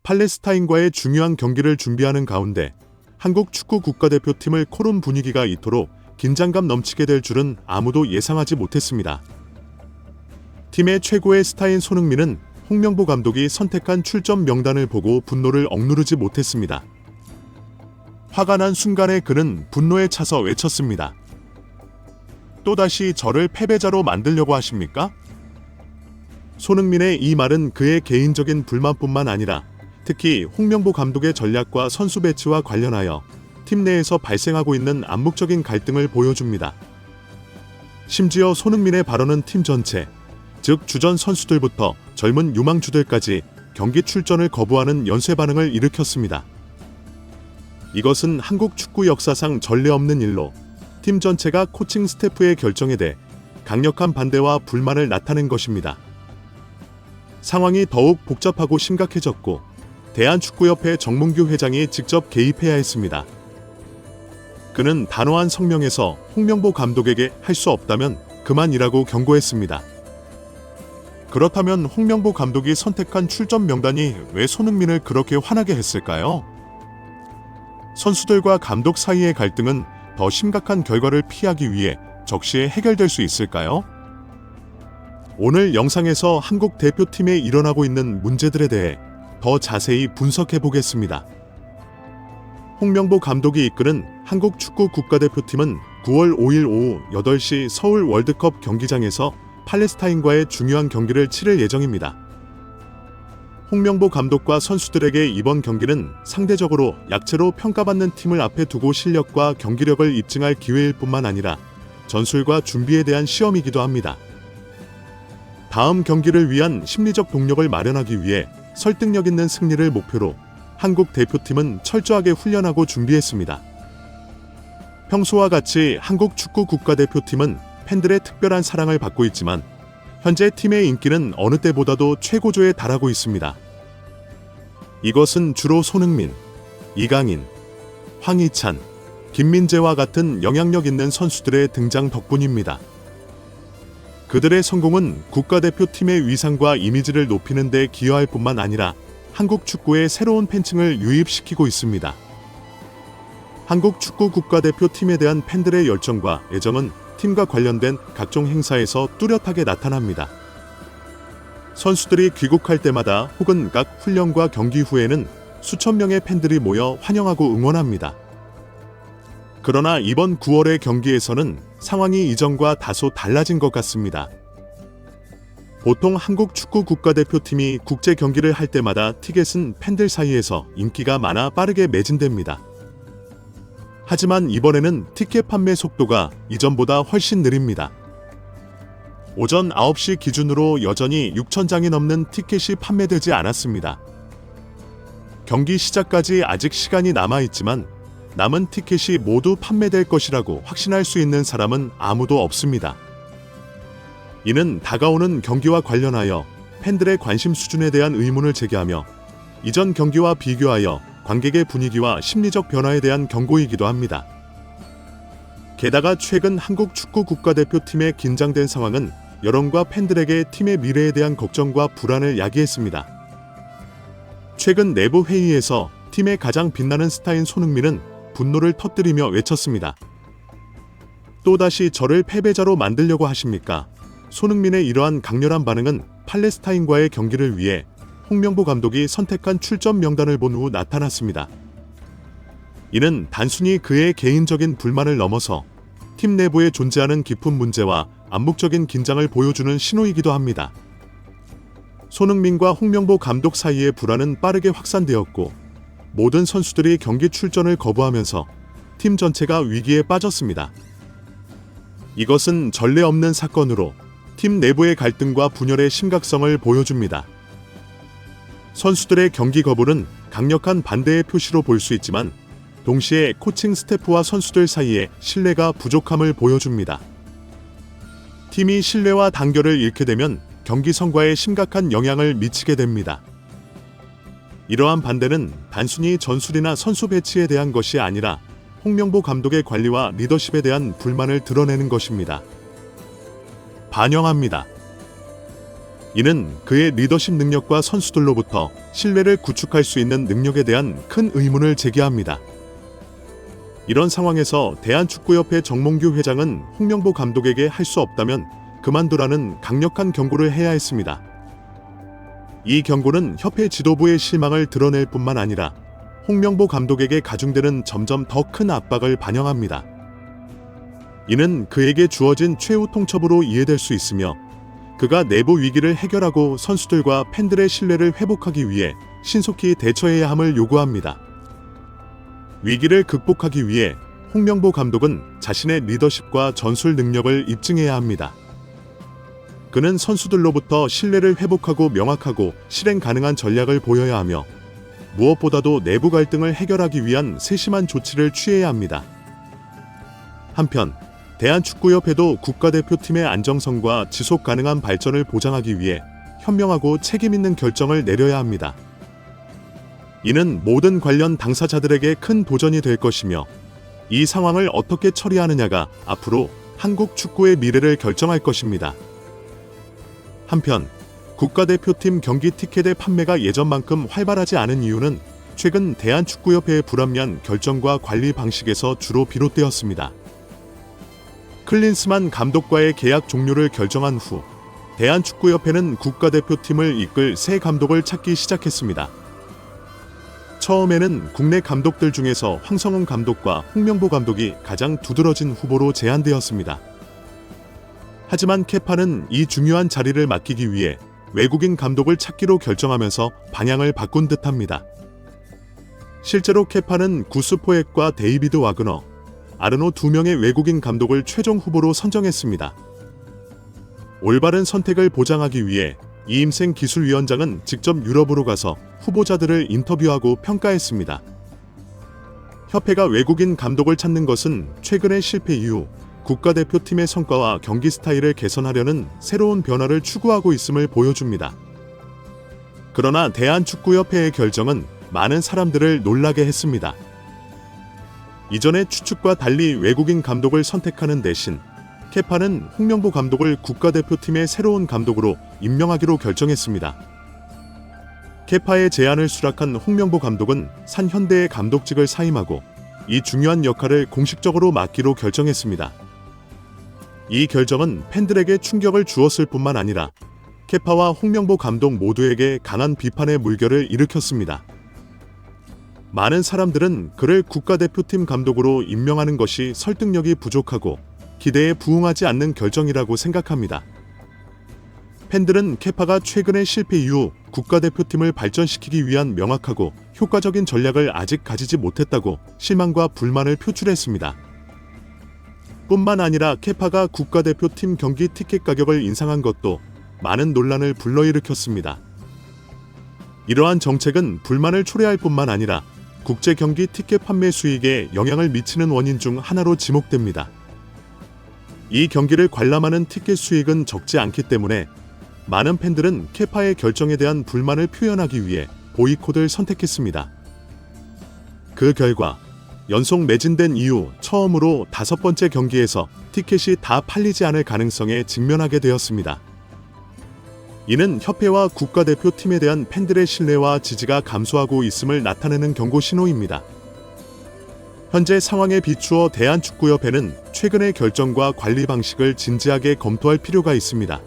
팔레스타인과의 중요한 경기를 준비하는 가운데 한국 축구 국가대표팀을 코른 분위기가 이토록 긴장감 넘치게 될 줄은 아무도 예상하지 못했습니다. 팀의 최고의 스타인 손흥민은 홍명보 감독이 선택한 출전 명단을 보고 분노를 억누르지 못했습니다. 화가 난 순간에 그는 분노에 차서 외쳤습니다. 또다시 저를 패배자로 만들려고 하십니까? 손흥민의 이 말은 그의 개인적인 불만뿐만 아니라 특히 홍명보 감독의 전략과 선수 배치와 관련하여 팀 내에서 발생하고 있는 암묵적인 갈등을 보여줍니다. 심지어 손흥민의 발언은 팀 전체, 즉 주전 선수들부터 젊은 유망주들까지 경기 출전을 거부하는 연쇄 반응을 일으켰습니다. 이것은 한국 축구 역사상 전례 없는 일로 팀 전체가 코칭 스태프의 결정에 대해 강력한 반대와 불만을 나타낸 것입니다. 상황이 더욱 복잡하고 심각해졌고 대한축구협회 정몽규 회장이 직접 개입해야 했습니다. 그는 단호한 성명에서 홍명보 감독에게 할 수 없다면 그만이라고 경고했습니다. 그렇다면 홍명보 감독이 선택한 출전 명단이 왜 손흥민을 그렇게 화나게 했을까요? 선수들과 감독 사이의 갈등은 더 심각한 결과를 피하기 위해 적시에 해결될 수 있을까요? 오늘 영상에서 한국 대표팀에 일어나고 있는 문제들에 대해 더 자세히 분석해 보겠습니다. 홍명보 감독이 이끄는 한국 축구 국가대표팀은 9월 5일 오후 8시 서울 월드컵 경기장에서 팔레스타인과의 중요한 경기를 치를 예정입니다. 홍명보 감독과 선수들에게 이번 경기는 상대적으로 약체로 평가받는 팀을 앞에 두고 실력과 경기력을 입증할 기회일 뿐만 아니라 전술과 준비에 대한 시험이기도 합니다. 다음 경기를 위한 심리적 동력을 마련하기 위해 설득력 있는 승리를 목표로 한국 대표팀은 철저하게 훈련하고 준비했습니다. 평소와 같이 한국 축구 국가대표팀은 팬들의 특별한 사랑을 받고 있지만 현재 팀의 인기는 어느 때보다도 최고조에 달하고 있습니다. 이것은 주로 손흥민, 이강인, 황희찬, 김민재와 같은 영향력 있는 선수들의 등장 덕분입니다. 그들의 성공은 국가대표팀의 위상과 이미지를 높이는 데 기여할 뿐만 아니라 한국 축구의 새로운 팬층을 유입시키고 있습니다. 한국 축구 국가대표팀에 대한 팬들의 열정과 애정은 팀과 관련된 각종 행사에서 뚜렷하게 나타납니다. 선수들이 귀국할 때마다 혹은 각 훈련과 경기 후에는 수천 명의 팬들이 모여 환영하고 응원합니다. 그러나 이번 9월의 경기에서는 상황이 이전과 다소 달라진 것 같습니다. 보통 한국 축구 국가대표팀이 국제 경기를 할 때마다 티켓은 팬들 사이에서 인기가 많아 빠르게 매진됩니다. 하지만 이번에는 티켓 판매 속도가 이전보다 훨씬 느립니다. 오전 9시 기준으로 여전히 6,000장이 넘는 티켓이 판매되지 않았습니다. 경기 시작까지 아직 시간이 남아있지만 남은 티켓이 모두 판매될 것이라고 확신할 수 있는 사람은 아무도 없습니다. 이는 다가오는 경기와 관련하여 팬들의 관심 수준에 대한 의문을 제기하며 이전 경기와 비교하여 관객의 분위기와 심리적 변화에 대한 경고이기도 합니다. 게다가 최근 한국 축구 국가대표팀의 긴장된 상황은 여론과 팬들에게 팀의 미래에 대한 걱정과 불안을 야기했습니다. 최근 내부 회의에서 팀의 가장 빛나는 스타인 손흥민은 분노를 터뜨리며 외쳤습니다. 또다시 저를 패배자로 만들려고 하십니까? 손흥민의 이러한 강렬한 반응은 팔레스타인과의 경기를 위해 홍명보 감독이 선택한 출전 명단을 본 후 나타났습니다. 이는 단순히 그의 개인적인 불만을 넘어서 팀 내부에 존재하는 깊은 문제와 암묵적인 긴장을 보여주는 신호이기도 합니다. 손흥민과 홍명보 감독 사이의 불안은 빠르게 확산되었고 모든 선수들이 경기 출전을 거부하면서 팀 전체가 위기에 빠졌습니다. 이것은 전례 없는 사건으로 팀 내부의 갈등과 분열의 심각성을 보여줍니다. 선수들의 경기 거부는 강력한 반대의 표시로 볼 수 있지만 동시에 코칭 스태프와 선수들 사이에 신뢰가 부족함을 보여줍니다. 팀이 신뢰와 단결을 잃게 되면 경기 성과에 심각한 영향을 미치게 됩니다. 이러한 반대는 단순히 전술이나 선수 배치에 대한 것이 아니라 홍명보 감독의 관리와 리더십에 대한 불만을 드러내는 것입니다. 반영합니다. 이는 그의 리더십 능력과 선수들로부터 신뢰를 구축할 수 있는 능력에 대한 큰 의문을 제기합니다. 이런 상황에서 대한축구협회 정몽규 회장은 홍명보 감독에게 할 수 없다면 그만두라는 강력한 경고를 해야 했습니다. 이 경고는 협회 지도부의 실망을 드러낼 뿐만 아니라 홍명보 감독에게 가중되는 점점 더 큰 압박을 반영합니다. 이는 그에게 주어진 최후 통첩으로 이해될 수 있으며 그가 내부 위기를 해결하고 선수들과 팬들의 신뢰를 회복하기 위해 신속히 대처해야 함을 요구합니다. 위기를 극복하기 위해 홍명보 감독은 자신의 리더십과 전술 능력을 입증해야 합니다. 그는 선수들로부터 신뢰를 회복하고 명확하고 실행 가능한 전략을 보여야 하며 무엇보다도 내부 갈등을 해결하기 위한 세심한 조치를 취해야 합니다. 한편 대한축구협회도 국가대표팀의 안정성과 지속 가능한 발전을 보장하기 위해 현명하고 책임 있는 결정을 내려야 합니다. 이는 모든 관련 당사자들에게 큰 도전이 될 것이며 이 상황을 어떻게 처리하느냐가 앞으로 한국 축구의 미래를 결정할 것입니다. 한편 국가대표팀 경기 티켓의 판매가 예전만큼 활발하지 않은 이유는 최근 대한축구협회의 불합리한 결정과 관리 방식에서 주로 비롯되었습니다. 클린스만 감독과의 계약 종료를 결정한 후 대한축구협회는 국가대표팀을 이끌 새 감독을 찾기 시작했습니다. 처음에는 국내 감독들 중에서 황성훈 감독과 홍명보 감독이 가장 두드러진 후보로 제안되었습니다. 하지만 케파는 이 중요한 자리를 맡기기 위해 외국인 감독을 찾기로 결정하면서 방향을 바꾼 듯합니다. 실제로 케파는 구스 포획과 데이비드 와그너, 아르노 2명의 외국인 감독을 최종 후보로 선정했습니다. 올바른 선택을 보장하기 위해 이임생 기술위원장은 직접 유럽으로 가서 후보자들을 인터뷰하고 평가했습니다. 협회가 외국인 감독을 찾는 것은 최근의 실패 이후 국가대표팀의 성과와 경기 스타일을 개선하려는 새로운 변화를 추구하고 있음을 보여줍니다. 그러나 대한축구협회의 결정은 많은 사람들을 놀라게 했습니다. 이전의 추측과 달리 외국인 감독을 선택하는 대신 케파는 홍명보 감독을 국가대표팀의 새로운 감독으로 임명하기로 결정했습니다. 케파의 제안을 수락한 홍명보 감독은 산현대의 감독직을 사임하고 이 중요한 역할을 공식적으로 맡기로 결정했습니다. 이 결정은 팬들에게 충격을 주었을 뿐만 아니라 케파와 홍명보 감독 모두에게 강한 비판의 물결을 일으켰습니다. 많은 사람들은 그를 국가대표팀 감독으로 임명하는 것이 설득력이 부족하고 기대에 부응하지 않는 결정이라고 생각합니다. 팬들은 케파가 최근의 실패 이후 국가대표팀을 발전시키기 위한 명확하고 효과적인 전략을 아직 가지지 못했다고 실망과 불만을 표출했습니다. 뿐만 아니라 케파가 국가대표팀 경기 티켓 가격을 인상한 것도 많은 논란을 불러일으켰습니다. 이러한 정책은 불만을 초래할 뿐만 아니라 국제 경기 티켓 판매 수익에 영향을 미치는 원인 중 하나로 지목됩니다. 이 경기를 관람하는 티켓 수익은 적지 않기 때문에 많은 팬들은 케파의 결정에 대한 불만을 표현하기 위해 보이콧을 선택했습니다. 그 결과 연속 매진된 이후 처음으로 5번째 경기에서 티켓이 다 팔리지 않을 가능성에 직면하게 되었습니다. 이는 협회와 국가대표팀에 대한 팬들의 신뢰와 지지가 감소하고 있음을 나타내는 경고 신호입니다. 현재 상황에 비추어 대한축구협회는 최근의 결정과 관리 방식을 진지하게 검토할 필요가 있습니다.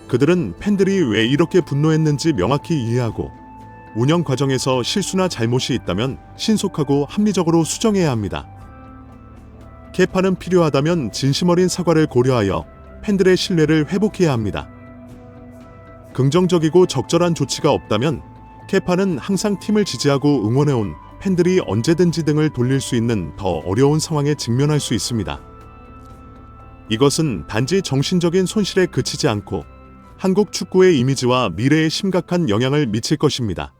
그들은 팬들이 왜 이렇게 분노했는지 명확히 이해하고 운영 과정에서 실수나 잘못이 있다면 신속하고 합리적으로 수정해야 합니다. 케파는 필요하다면 진심 어린 사과를 고려하여 팬들의 신뢰를 회복해야 합니다. 긍정적이고 적절한 조치가 없다면 케파는 항상 팀을 지지하고 응원해온 팬들이 언제든지 등을 돌릴 수 있는 더 어려운 상황에 직면할 수 있습니다. 이것은 단지 정신적인 손실에 그치지 않고 한국 축구의 이미지와 미래에 심각한 영향을 미칠 것입니다.